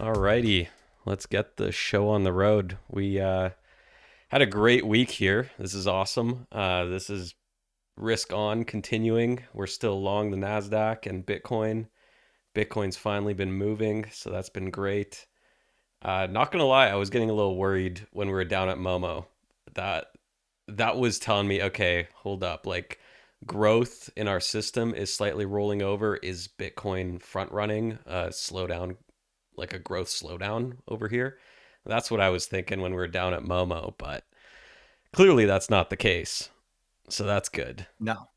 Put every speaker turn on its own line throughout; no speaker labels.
Alrighty, let's get the show on the road. We had a great week here. This is awesome. This is risk on continuing. We're still long the Nasdaq and Bitcoin. Bitcoin's finally been moving, so that's been great. Not gonna lie, I was getting a little worried when we were down at Momo. That that was telling me, okay, hold up, like growth in our system is slightly rolling over. Is Bitcoin front running a slowdown, like a growth slowdown over here? That's what I was thinking when we were down at Momo, but clearly that's not the case. So that's good.
No.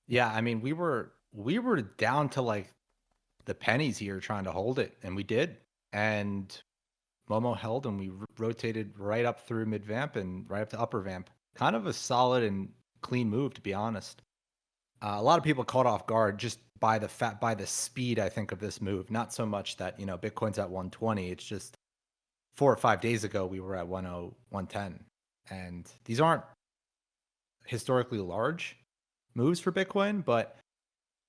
Yeah, I mean, we were down to like the pennies here trying to hold it, and we did. And Momo held, and we rotated right up through mid vamp and right up to upper vamp. Kind of a solid and clean move, to be honest. A lot of people caught off guard just by the speed, I think, of this move. Not so much that Bitcoin's at 120. It's just 4 or 5 days ago we were at 10, 110, and these aren't historically large moves for Bitcoin, but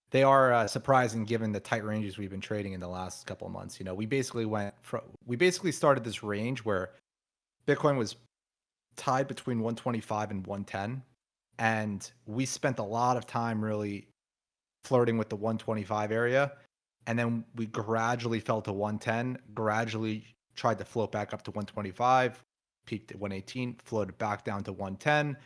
they are surprising given the tight ranges we've been trading in the last couple of months. We basically started this range where Bitcoin was tied between 125 and 110, and we spent a lot of time really flirting with the 125 area, and then we gradually fell to 110, gradually tried to float back up to 125, peaked at 118, floated back down to 110,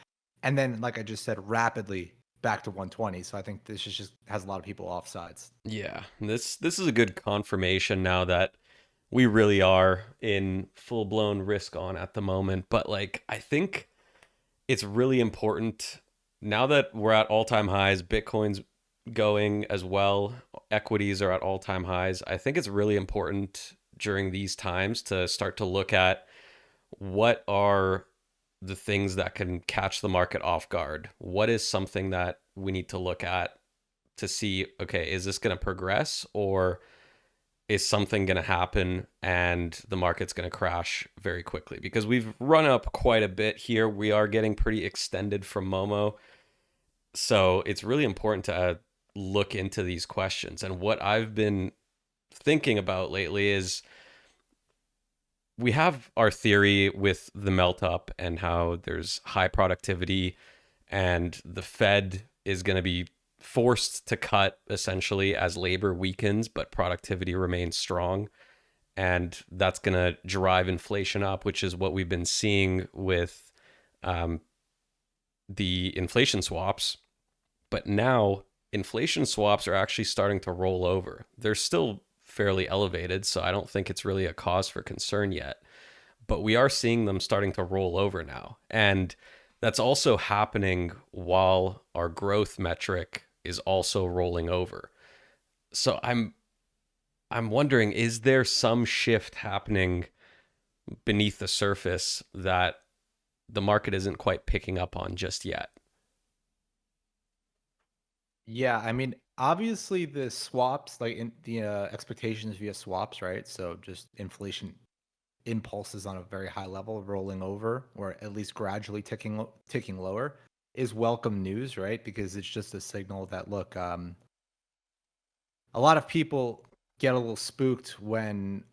and then, like I just said, rapidly back to 120. So I think this is just has a lot of people off sides.
Yeah, this is a good confirmation now that we really are in full blown risk on at the moment. But like, I think it's really important now that we're at all time highs. Bitcoin's going as well. Equities are at all time highs. I think it's really important during these times to start to look at what are the things that can catch the market off guard. What is something that we need to look at to see, okay, is this going to progress, or is something going to happen and the market's going to crash very quickly? Because we've run up quite a bit here. We are getting pretty extended from Momo. So it's really important to look into these questions. And what I've been thinking about lately is we have our theory with the melt up and how there's high productivity and the Fed is going to be forced to cut essentially as labor weakens, but productivity remains strong. And that's going to drive inflation up, which is what we've been seeing with um, the inflation swaps. But now inflation swaps are actually starting to roll over. They're still fairly elevated, so I don't think it's really a cause for concern yet. But we are seeing them starting to roll over now. And that's also happening while our growth metric is also rolling over. So I'm wondering, is there some shift happening beneath the surface that the market isn't quite picking up on just yet?
Yeah, I mean, obviously the swaps, like in the expectations via swaps, right? So just inflation impulses on a very high level rolling over, or at least gradually ticking lower, is welcome news, right? Because it's just a signal that, look, a lot of people get a little spooked when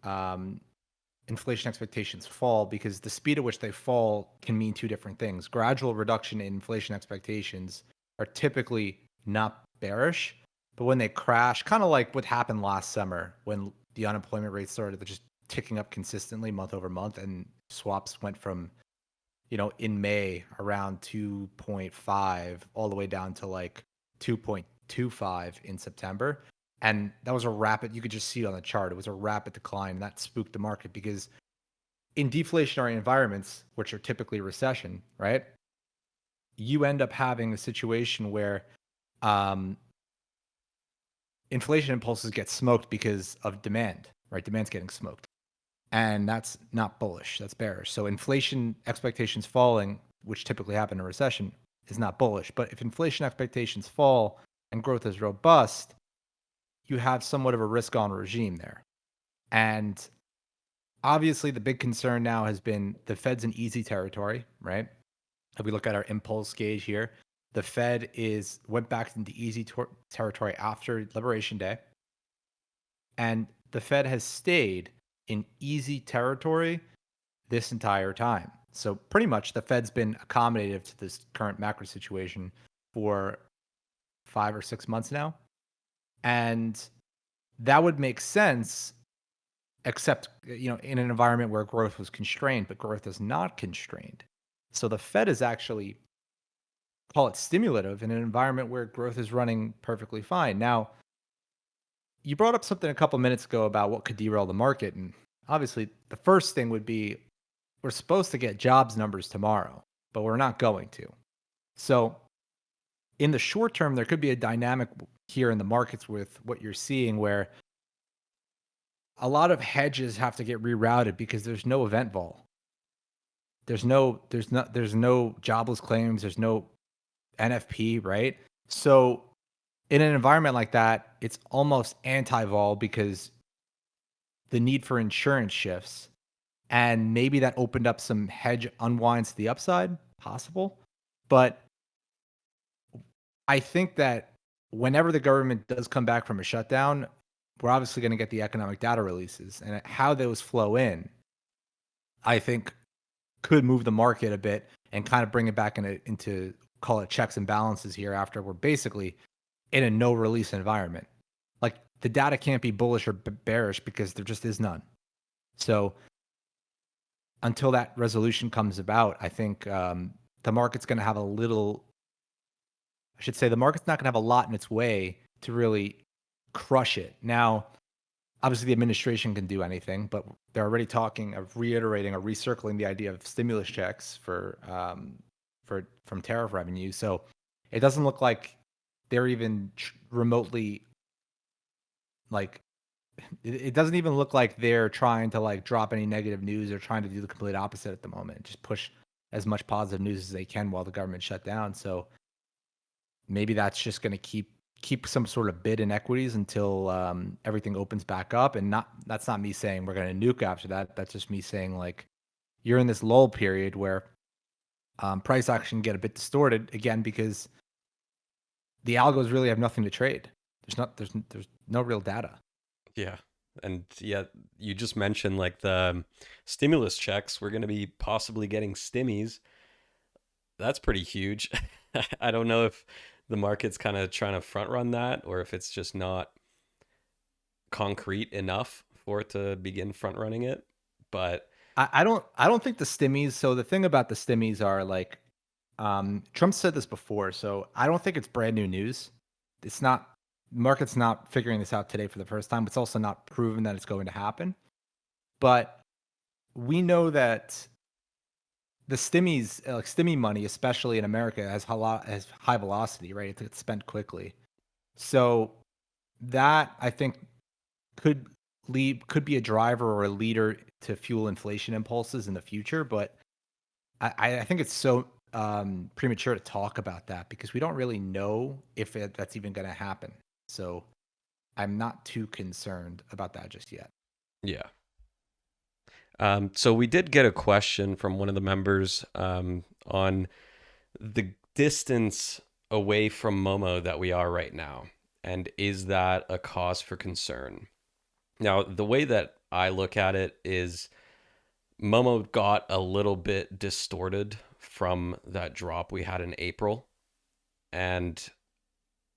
inflation expectations fall, because the speed at which they fall can mean two different things. Gradual reduction in inflation expectations are typically not bearish, but when they crash, kind of like what happened last summer when the unemployment rate started just ticking up consistently month over month, and swaps went from, in May around 2.5 all the way down to like 2.25 in September. And that was a rapid, you could just see it on the chart. It was a rapid decline. And that spooked the market because in deflationary environments, which are typically recession, right? You end up having a situation where um, inflation impulses get smoked because of demand, right? Demand's getting smoked. And that's not bullish, that's bearish. So inflation expectations falling, which typically happen in a recession, is not bullish. But if inflation expectations fall and growth is robust, you have somewhat of a risk on regime there. And obviously, the big concern now has been the Fed's in easy territory, right? If we look at our impulse gauge here, the Fed went back into easy territory after Liberation Day, and the Fed has stayed in easy territory this entire time. So pretty much the Fed's been accommodative to this current macro situation for 5 or 6 months now. And that would make sense, except, in an environment where growth was constrained, but growth is not constrained. So the Fed is actually, call it stimulative, in an environment where growth is running perfectly fine. Now, you brought up something a couple minutes ago about what could derail the market. And obviously, the first thing would be we're supposed to get jobs numbers tomorrow, but we're not going to. So, in the short term, there could be a dynamic here in the markets with what you're seeing where a lot of hedges have to get rerouted because there's no event vol. There's no jobless claims, there's no NFP, right? So in an environment like that, it's almost anti-vol because the need for insurance shifts. And maybe that opened up some hedge unwinds to the upside, possible. But I think that whenever the government does come back from a shutdown, we're obviously going to get the economic data releases, and how those flow in, I think, could move the market a bit and kind of bring it back into call it checks and balances here after we're basically in a no release environment. Like the data can't be bullish or bearish because there just is none. So until that resolution comes about, I think the market's going to have a little. I should say the market's not going to have a lot in its way to really crush it. Now, obviously, the administration can do anything, but they're already talking of reiterating or recircling the idea of stimulus checks from tariff revenue. So it doesn't look like they're even remotely like it doesn't even look like they're trying to like drop any negative news. They're trying to do the complete opposite at the moment. Just push as much positive news as they can while the government shut down. So maybe that's just going to keep some sort of bid in equities until everything opens back up. And that's not me saying we're going to nuke after that. That's just me saying like you're in this lull period where price action get a bit distorted again because the algos really have nothing to trade. There's no real data.
Yeah. And yeah, you just mentioned like the stimulus checks. We're going to be possibly getting stimmies. That's pretty huge. I don't know if the market's kind of trying to front run that or if it's just not concrete enough for it to begin front running it. But
I don't think the stimmies. So the thing about the stimmies are like, Trump said this before. So I don't think it's brand new news. It's not market's not figuring this out today for the first time. It's also not proven that it's going to happen. But we know that the stimmies, like stimmy money, especially in America, has high velocity, right? It's spent quickly. So that I think could could be a driver or a leader to fuel inflation impulses in the future. But I think it's so premature to talk about that because we don't really know if that's even going to happen. So I'm not too concerned about that just yet.
yeah. So we did get a question from one of the members on the distance away from Momo that we are right now. And is that a cause for concern? Now, the way that I look at it is Momo got a little bit distorted from that drop we had in April. And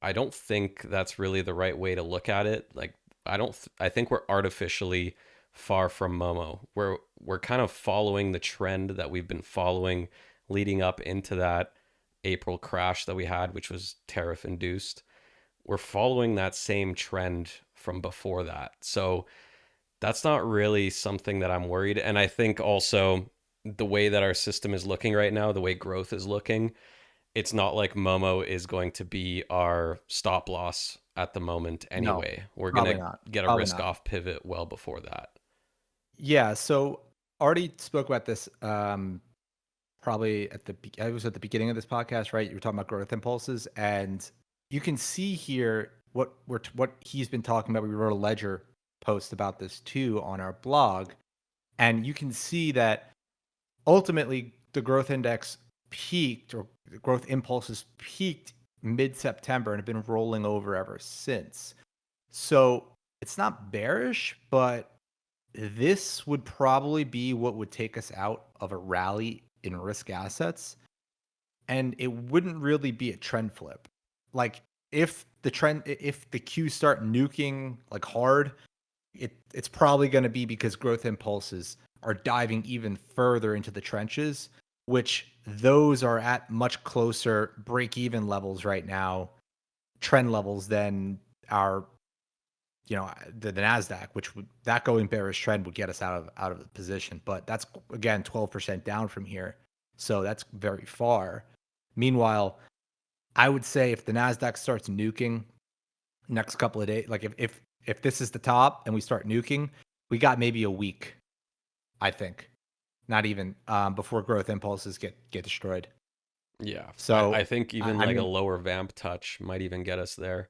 I don't think that's really the right way to look at it. Like, I think we're artificially far from Momo. We're kind of following the trend that we've been following leading up into that April crash that we had, which was tariff induced. We're following that same trend from before that. So that's not really something that I'm worried. And I think also the way that our system is looking right now, the way growth is looking, it's not like Momo is going to be our stop loss at the moment
No,
anyway. We're going
probably
to
not.
get a
Probably
risk
not.
off pivot well before that.
Yeah. So already spoke about this. Probably I was at the beginning of this podcast, right? You were talking about growth impulses, and you can see here what he's been talking about. We wrote a Ledger post about this too on our blog, and you can see that ultimately the growth index peaked or the growth impulses peaked mid September and have been rolling over ever since. So it's not bearish, but this would probably be what would take us out of a rally in risk assets, and it wouldn't really be a trend flip. Like if the Qs start nuking like hard, it's probably going to be because growth impulses are diving even further into the trenches, which those are at much closer break even levels right now, trend levels than our the Nasdaq, which would that going bearish trend would get us out of the position. But that's again 12% down from here, so that's very far. Meanwhile, I would say if the Nasdaq starts nuking next couple of days, like if this is the top and we start nuking, we got maybe a week, I think, not even before growth impulses get destroyed.
Yeah, I
So
think
I,
even
I
like a
mean,
lower vamp touch might even get us there,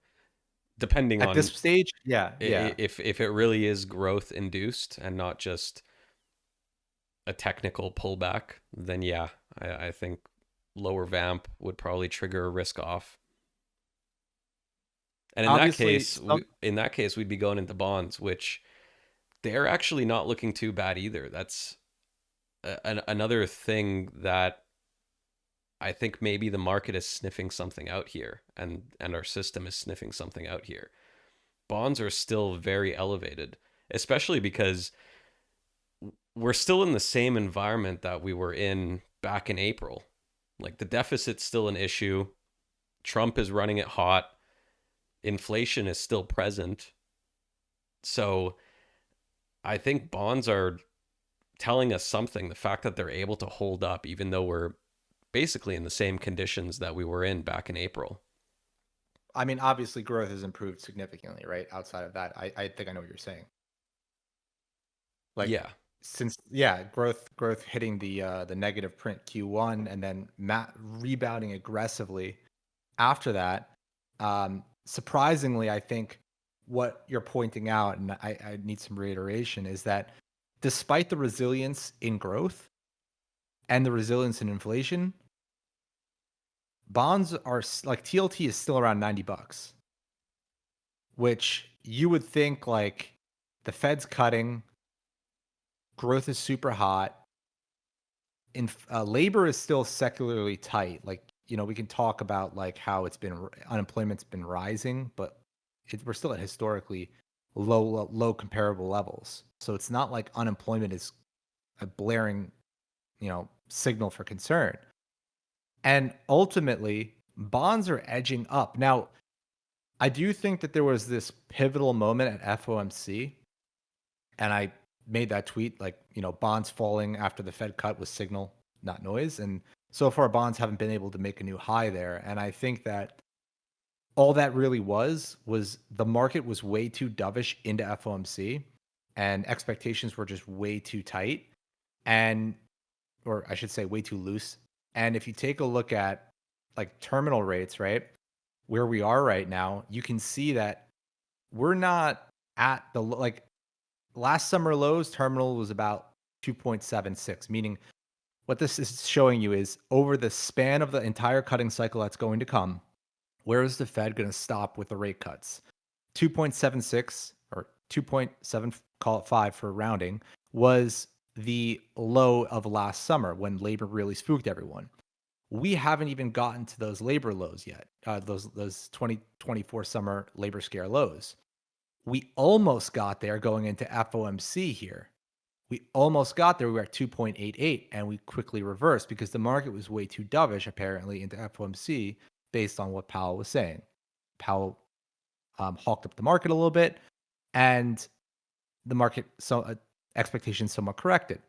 depending
at this
on
stage, yeah, yeah.
if it really is growth induced and not just a technical pullback. Then yeah, I think lower vamp would probably trigger a risk off. And
Obviously,
in that case, we'd be going into bonds, which they're actually not looking too bad either. That's another thing that I think maybe the market is sniffing something out here, and our system is sniffing something out here. Bonds are still very elevated, especially because we're still in the same environment that we were in back in April. Like the deficit's still an issue. Trump is running it hot. Inflation is still present. So I think bonds are telling us something. The fact that they're able to hold up, even though we're basically in the same conditions that we were in back in April.
I mean, obviously, growth has improved significantly, right? Outside of that, I think I know what you're saying. Like
Yeah.
since growth hitting the negative print Q1 and then rebounding aggressively after that. Surprisingly, I think what you're pointing out, and I need some reiteration, is that despite the resilience in growth and the resilience in inflation, bonds are like TLT is still around $90, which you would think like the Fed's cutting, growth is super hot, in labor is still secularly tight. Like, we can talk about like how unemployment's been rising, but we're still at historically low comparable levels. So it's not like unemployment is a blaring, signal for concern. And ultimately, bonds are edging up. Now, I do think that there was this pivotal moment at FOMC, and I made that tweet like, bonds falling after the Fed cut was signal, not noise. And so far, bonds haven't been able to make a new high there. And I think that all that really was the market was way too dovish into FOMC, and expectations were just way too tight, and or I should say way too loose. And if you take a look at like terminal rates, right, where we are right now, you can see that we're not at the like last summer lows. Terminal was about 2.76, meaning what this is showing you is over the span of the entire cutting cycle that's going to come, where is the Fed going to stop with the rate cuts? 2.76 or 2.7, call it 5 for rounding, was the low of last summer when labor really spooked everyone. We haven't even gotten to those labor lows yet, those 2024 summer labor scare lows. We almost got there going into FOMC here. We almost got there. We were at 2.88 and we quickly reversed because the market was way too dovish apparently into FOMC based on what Powell was saying. Powell hawked up the market a little bit, and the market expectations somewhat corrected.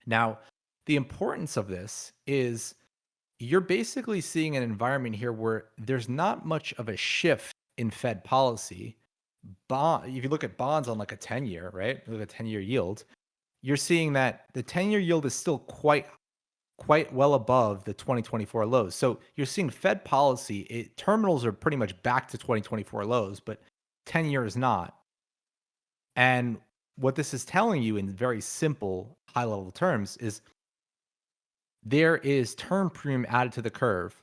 Now, the importance of this is you're basically seeing an environment here where there's not much of a shift in Fed policy. If you look at bonds on like a 10-year, right? Look at a 10-year yield, you're seeing that the 10-year yield is still quite well above the 2024 lows. So you're seeing Fed policy, terminals are pretty much back to 2024 lows, but 10-year is not. And what this is telling you in very simple, high level terms is there is term premium added to the curve.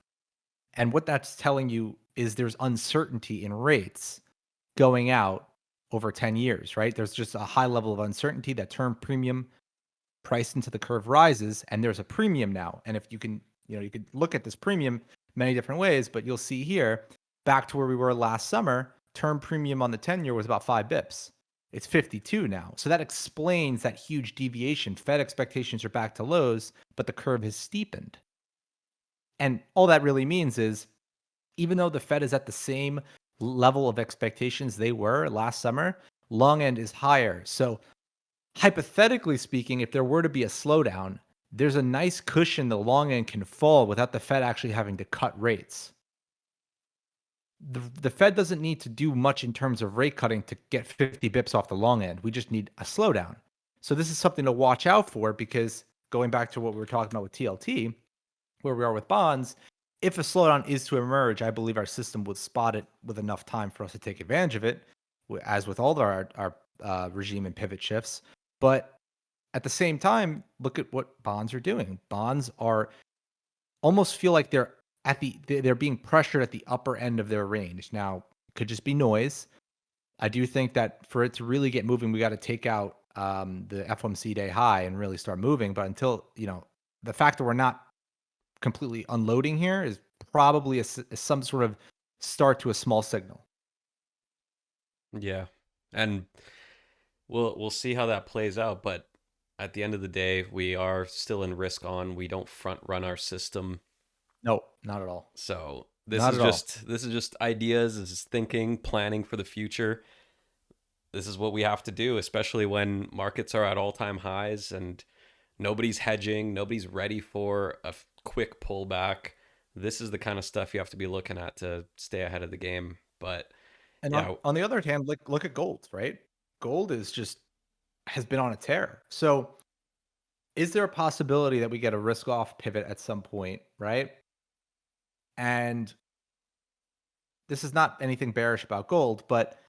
And what that's telling you is there's uncertainty in rates going out over 10 years, right? There's just a high level of uncertainty. That term premium priced into the curve rises, and there's a premium now. And if you can, you could look at this premium many different ways, but you'll see here, back to where we were last summer, term premium on the 10-year was about 5 bips. It's 52 now. So that explains that huge deviation. Fed expectations are back to lows, but the curve has steepened. And all that really means is, even though the Fed is at the same level of expectations they were last summer, long end is higher. So hypothetically speaking, if there were to be a slowdown, there's a nice cushion the long end can fall without the Fed actually having to cut rates. The Fed doesn't need to do much in terms of rate cutting to get 50 bips off the long end. We just need a slowdown. So this is something to watch out for, because going back to what we were talking about with TLT, where we are with bonds, if a slowdown is to emerge, I believe our system would spot it with enough time for us to take advantage of it, as with all of our regime and pivot shifts. But at the same time, look at what bonds are doing. Bonds are almost feel like they're being pressured at the upper end of their range. Now, it could just be noise. I do think that for it to really get moving, we got to take out the FOMC day high and really start moving. But until, the fact that we're not completely unloading here is probably some sort of start to a small signal.
Yeah. And we'll see how that plays out, but at the end of the day, we are still in risk on. We don't front run our system.
No, not at all.
So
Not at all.
this is just ideas, this is thinking, planning for the future. This is what we have to do, especially when markets are at all-time highs and nobody's hedging, nobody's ready for a quick pullback. This is the kind of stuff you have to be looking at to stay ahead of the game. But
And
yeah,
on the other hand, look at gold, right? Gold has been on a tear. So is there a possibility that we get a risk off pivot at some point, right? And this is not anything bearish about gold, but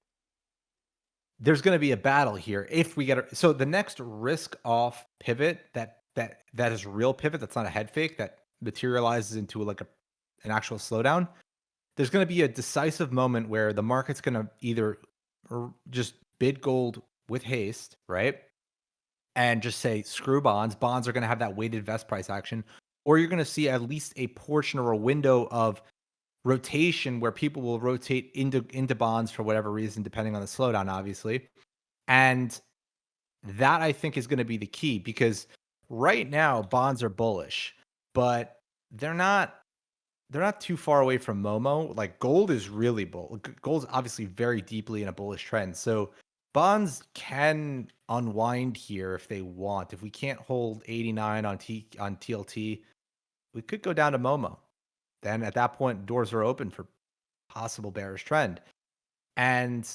there's going to be a battle here if we so the next risk off pivot that is real pivot, that's not a head fake, that materializes into like an actual slowdown. There's going to be a decisive moment where the market's going to either just bid gold with haste, right? And just say, screw bonds. Bonds are going to have that weighted vest price action. Or you're going to see at least a portion or a window of rotation where people will rotate into bonds for whatever reason, depending on the slowdown, obviously. And that, I think, is going to be the key, because right now bonds are bullish, but they're not too far away from Momo. Like, gold is really gold's obviously very deeply in a bullish trend. So bonds can unwind here if they want. If we can't hold 89 on TLT, we could go down to Momo. Then at that point, doors are open for possible bearish trend. And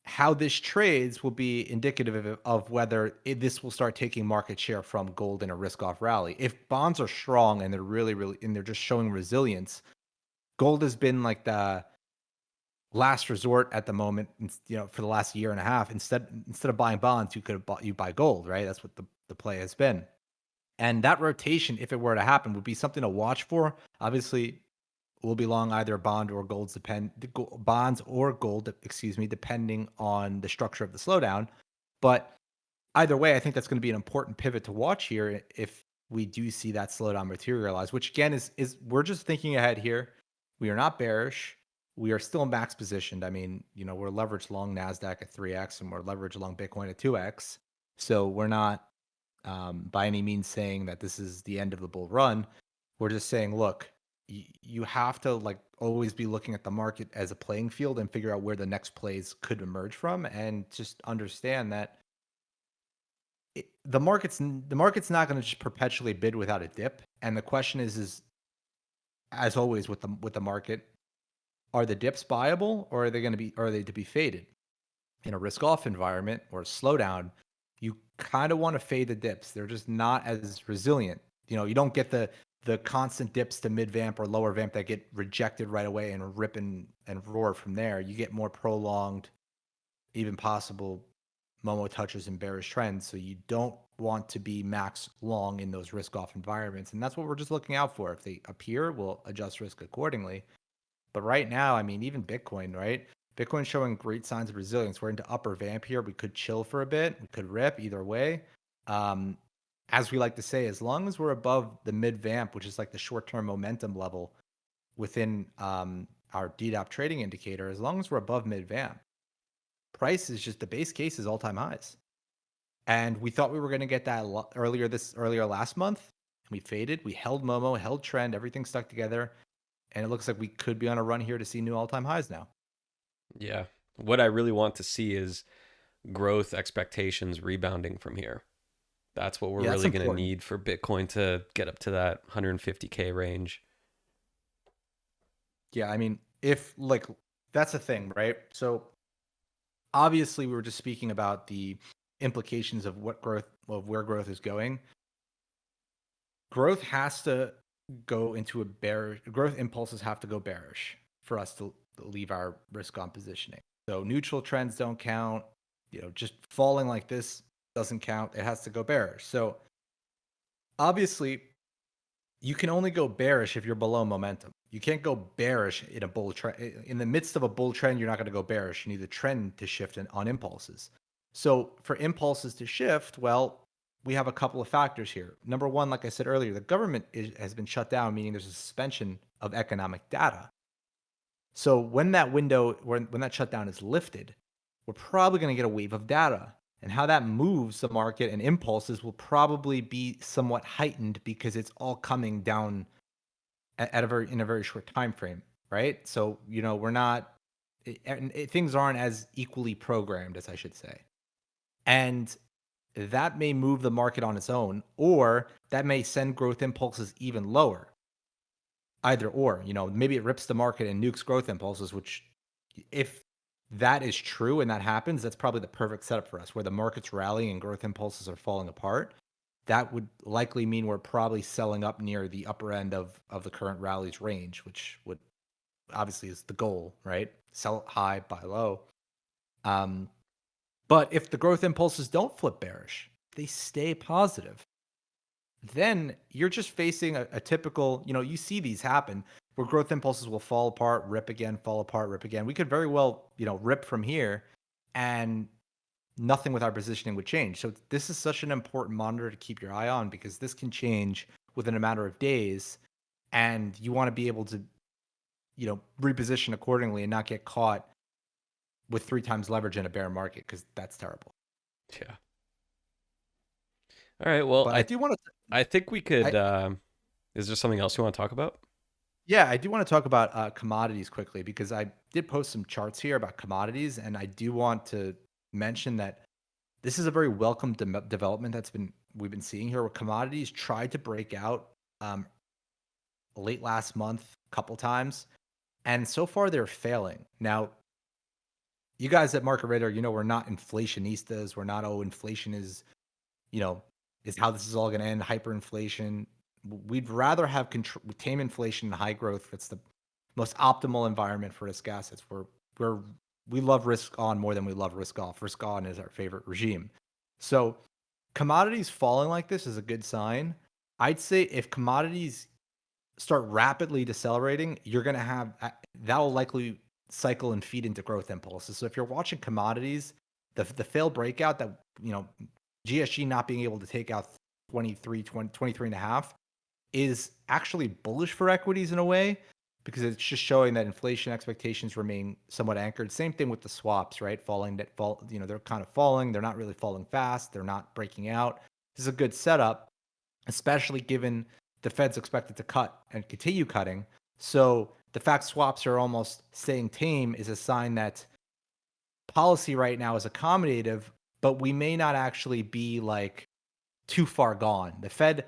how this trades will be indicative of whether this will start taking market share from gold in a risk-off rally. If bonds are strong and they're really, and they're just showing resilience, gold has been like the last resort at the moment. For the last year and a half, instead of buying bonds, you buy gold, right? That's what the play has been. And that rotation, if it were to happen, would be something to watch for. Obviously, we'll be long either bonds or gold, depending on the structure of the slowdown. But either way, I think that's going to be an important pivot to watch here if we do see that slowdown materialize, which again is we're just thinking ahead here. We are not bearish. We are still max positioned. I mean, we're leveraged long NASDAQ at 3x and we're leveraged long Bitcoin at 2x. So we're not by any means saying that this is the end of the bull run. We're just saying, look, you have to always be looking at the market as a playing field and figure out where the next plays could emerge from, and just understand that the market's not going to just perpetually bid without a dip. And the question is as always with the market, are the dips buyable, or are they to be faded? In a risk off environment or a slowdown, you kind of want to fade the dips. They're just not as resilient. You don't get the constant dips to mid vamp or lower vamp that get rejected right away and rip and roar from there. You get more prolonged, even possible Momo touches and bearish trends. So you don't want to be max long in those risk off environments. And that's what we're just looking out for. If they appear, we'll adjust risk accordingly. But right now, I mean, even Bitcoin, right? Bitcoin's showing great signs of resilience. We're into upper vamp here. We could chill for a bit. We could rip either way. Um, as we like to say, as long as we're above the mid vamp, which is like the short term momentum level within our DDAP trading indicator, as long as we're above mid vamp, price is just the base case is all time highs. And we thought we were going to get that earlier last month. We faded. We held Momo, held trend. Everything stuck together, and it looks like we could be on a run here to see new all time highs now.
Yeah. What I really want to see is growth expectations rebounding from here. That's what we're
Yeah, that's
really going to
important.
need for Bitcoin to get up to that 150K range.
Yeah, I mean, if like that's the thing, right? So obviously, we were just speaking about the implications of where growth is going. Growth has to go into a bearish. Growth impulses have to go bearish for us to leave our risk on positioning. So neutral trends don't count. Just falling like this doesn't count. It has to go bearish. So obviously, you can only go bearish if you're below momentum. You can't go bearish in a bull trend. In the midst of a bull trend, you're not going to go bearish. You need the trend to shift on impulses. So for impulses to shift, well, we have a couple of factors here. Number one, like I said earlier, the government has been shut down, meaning there's a suspension of economic data. So when that window, when that shutdown is lifted, we're probably going to get a wave of data. And how that moves the market and impulses will probably be somewhat heightened because it's all coming down in a very short time frame, right? So we're not things aren't as equally programmed as I should say, and that may move the market on its own, or that may send growth impulses even lower. Either or, maybe it rips the market and nukes growth impulses, which if that is true and that happens, that's probably the perfect setup for us, where the market's rallying and growth impulses are falling apart. That would likely mean we're probably selling up near the upper end of the current rally's range, which would obviously is the goal, right? Sell high, buy low. Um, but if the growth impulses don't flip bearish, they stay positive, then you're just facing a typical, you see these happen where growth impulses will fall apart, rip again, fall apart, rip again. We could very well, rip from here and nothing with our positioning would change. So this is such an important monitor to keep your eye on because this can change within a matter of days. And you want to be able to, reposition accordingly and not get caught with 3 times leverage in a bear market because that's terrible.
Yeah. All right. Well,
But I do want to,
I think we could.
I,
Is there something else you want to talk about?
yeah, I do want to talk about commodities quickly because I did post some charts here about commodities, and I do want to mention that this is a very welcome development we've been seeing here, where commodities tried to break out late last month a couple times, and so far they're failing. Now, you guys at Market Radar, we're not inflationistas. We're not, oh, inflation you know, is how this is all going to end, hyperinflation. We'd rather have tame inflation and high growth. That's the most optimal environment for risk assets. We love risk on more than we love risk off. Risk on is our favorite regime. So commodities falling like this is a good sign. I'd say if commodities start rapidly decelerating, you're going to have that will likely cycle and feed into growth impulses. So if you're watching commodities, the failed breakout that, GSG not being able to take out 23 and a half is actually bullish for equities in a way because it's just showing that inflation expectations remain somewhat anchored. Same thing with the swaps, right? They're kind of falling. They're not really falling fast. They're not breaking out. This is a good setup, especially given the Fed's expected to cut and continue cutting. So the fact swaps are almost staying tame is a sign that policy right now is accommodative, but we may not actually be like too far gone. The Fed,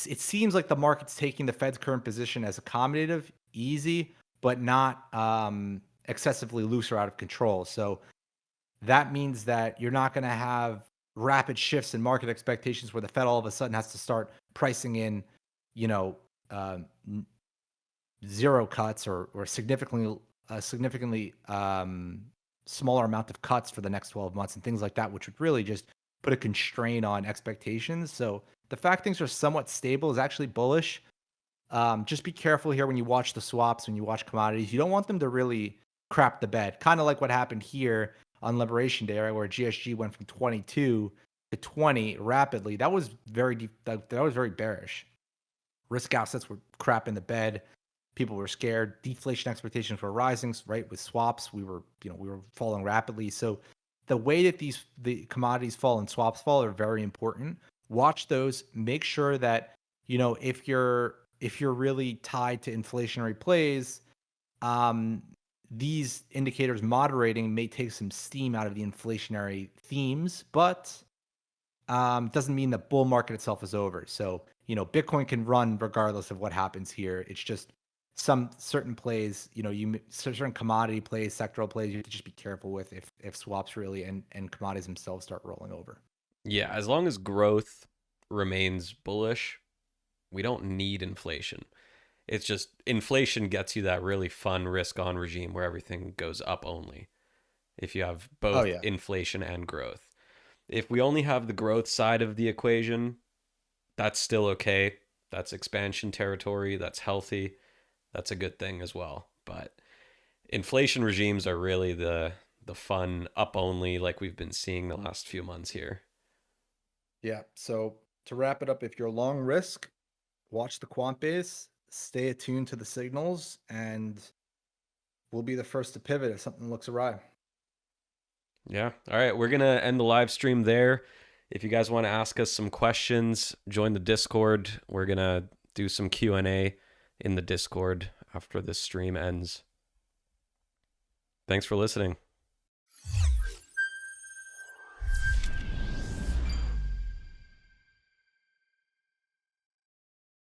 it seems like the market's taking the Fed's current position as accommodative, easy, but not excessively loose or out of control. So that means that you're not going to have rapid shifts in market expectations where the Fed all of a sudden has to start pricing in, you know, zero cuts or significantly smaller amount of cuts for the next 12 months and things like that, which would really just put a constraint on expectations. So the fact things are somewhat stable is actually bullish. Just be careful here when you watch the swaps, when you watch commodities. You don't want them to really crap the bed. Kind of like what happened here on Liberation Day, right, where GSG went from 22 to 20 rapidly. That was very deep. That was very bearish. Risk assets were crap in the bed. People were scared. Deflation expectations were rising, right? With swaps, we were falling rapidly. So the way that the commodities fall and swaps fall are very important. Watch those. Make sure that if you're really tied to inflationary plays, um, these indicators moderating may take some steam out of the inflationary themes, but doesn't mean the bull market itself is over. So, Bitcoin can run regardless of what happens here. It's just some certain plays, certain commodity plays, sectoral plays, you have to just be careful with if swaps really and commodities themselves start rolling over.
Yeah, as long as growth remains bullish, we don't need inflation. It's just inflation gets you that really fun risk on regime where everything goes up only if you have
Oh
both
yeah.
inflation and growth. If we only have the growth side of the equation, that's still okay. That's expansion territory. That's healthy. That's a good thing as well. But inflation regimes are really the fun up only like we've been seeing the last few months here.
Yeah. So to wrap it up, if you're long risk, watch the quant base, stay attuned to the signals, and we'll be the first to pivot if something looks awry.
Yeah. All right, we're going to end the live stream there. If you guys want to ask us some questions, join the Discord. We're going to do some Q&A in the Discord after this stream ends. Thanks for listening.